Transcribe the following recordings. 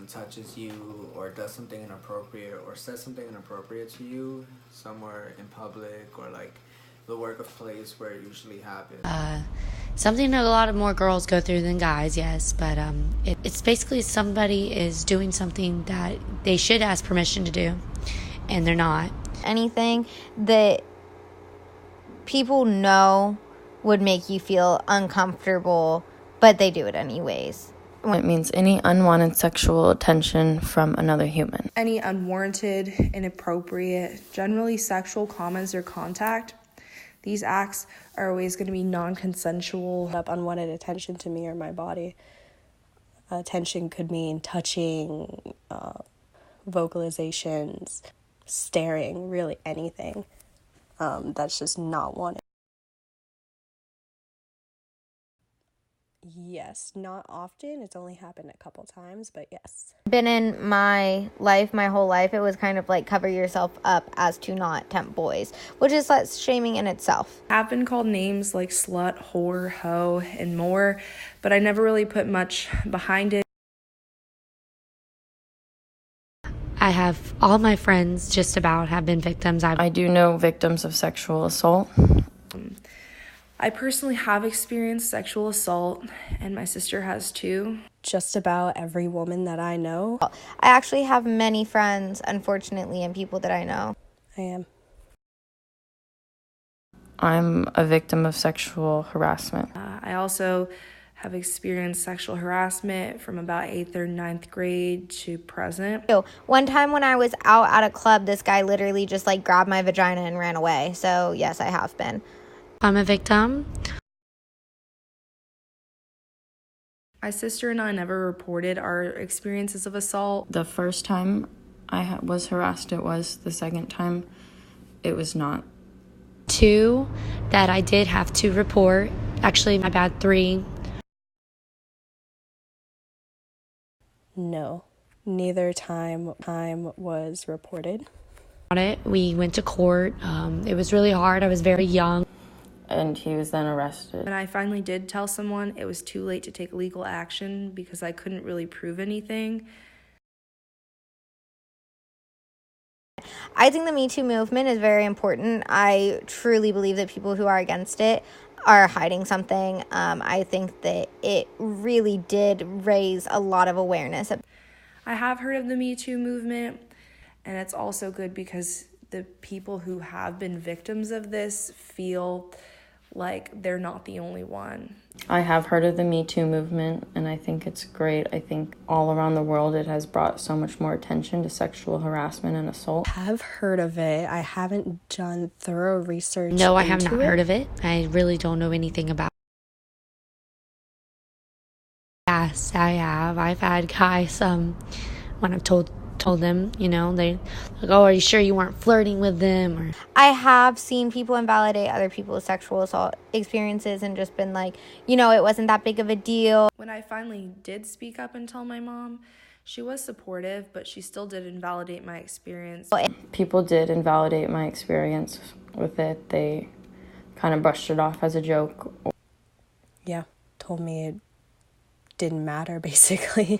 someone touches you or does something inappropriate or says something inappropriate to you somewhere in public or like the workplace where it usually happens? Something that a lot of more girls go through than guys, yes, but it's basically somebody is doing something that they should ask permission to do, and they're not. Anything that people know would make you feel uncomfortable, but they do it anyways. It means any unwanted sexual attention from another human. Any unwarranted, inappropriate, generally sexual comments or contact. These acts are always going to be non-consensual. Unwanted attention to me or my body. Attention could mean touching, vocalizations, staring, really anything. That's just not wanted. Yes, not often. It's only happened a couple times, but yes. Been in my life, my whole life, it was kind of like cover yourself up as to not tempt boys, which is slut shaming in itself. I've been called names like slut, whore, hoe, and more, but I never really put much behind it. I have all my friends just about have been victims. I do know victims of sexual assault. I personally have experienced sexual assault, and my sister has too. Just about every woman that I know. I actually have many friends, unfortunately, and people that I know. I am. I'm a victim of sexual harassment. I also have experienced sexual harassment from about 8th or 9th grade to present. One time when I was out at a club, this guy literally just like grabbed my vagina and ran away. So yes, I have been. I'm a victim. My sister and I never reported our experiences of assault. The first time I was harassed, it was. The second time, it was not. 2 that I did have to report. Actually, my bad, 3. No, neither time was reported. We went to court. It was really hard. I was very young. And he was then arrested. When I finally did tell someone, it was too late to take legal action because I couldn't really prove anything. I think the Me Too movement is very important. I truly believe that people who are against it are hiding something. I think that it really did raise a lot of awareness. I have heard of the Me Too movement, and it's also good because the people who have been victims of this feel like they're not the only one. I have heard of the Me Too movement, and I think it's great. I think all around the world it has brought so much more attention to sexual harassment and assault. I have heard of it. I haven't done thorough research. No, I have not heard of it. I really don't know anything about it. Yes, I have. I've had guys, when I've told them, you know, they like, oh, are you sure you weren't flirting with them? Or I have seen people invalidate other people's sexual assault experiences and just been like, you know, it wasn't that big of a deal. When I finally did speak up and tell my mom, she was supportive, but she still did invalidate my experience. People did invalidate my experience with it. They kind of brushed it off as a joke. Yeah, told me it didn't matter, basically.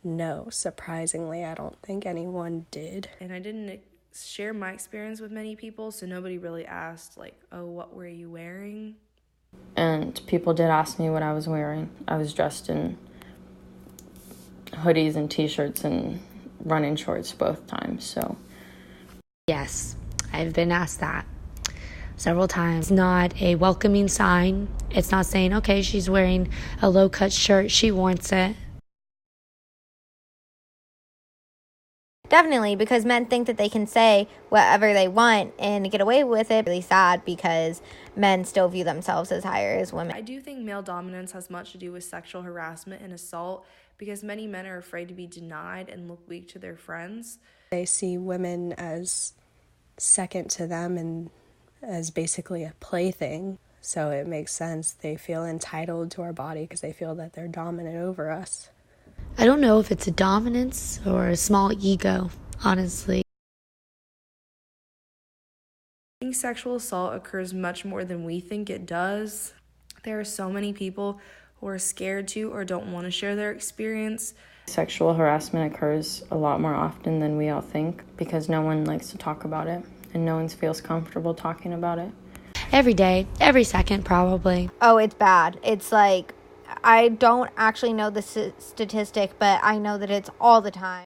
No, surprisingly, I don't think anyone did. And I didn't share my experience with many people, so nobody really asked, like, oh, what were you wearing? And people did ask me what I was wearing. I was dressed in hoodies and t-shirts and running shorts both times, so. yes, I've been asked that several times. It's not a welcoming sign. It's not saying, okay, she's wearing a low-cut shirt, she wants it. Definitely, because men think that they can say whatever they want and get away with it. Really sad because men still view themselves as higher as women. I do think male dominance has much to do with sexual harassment and assault because many men are afraid to be denied and look weak to their friends. They see women as second to them and as basically a plaything. So it makes sense. They feel entitled to our body because they feel that they're dominant over us. I don't know if it's a dominance or a small ego, honestly. I think sexual assault occurs much more than we think it does. There are so many people or are scared to or don't want to share their experience. Sexual harassment occurs a lot more often than we all think because no one likes to talk about it and no one feels comfortable talking about it. Every day, every second, probably. Oh, it's bad. It's like, I don't actually know the statistic, but I know that it's all the time.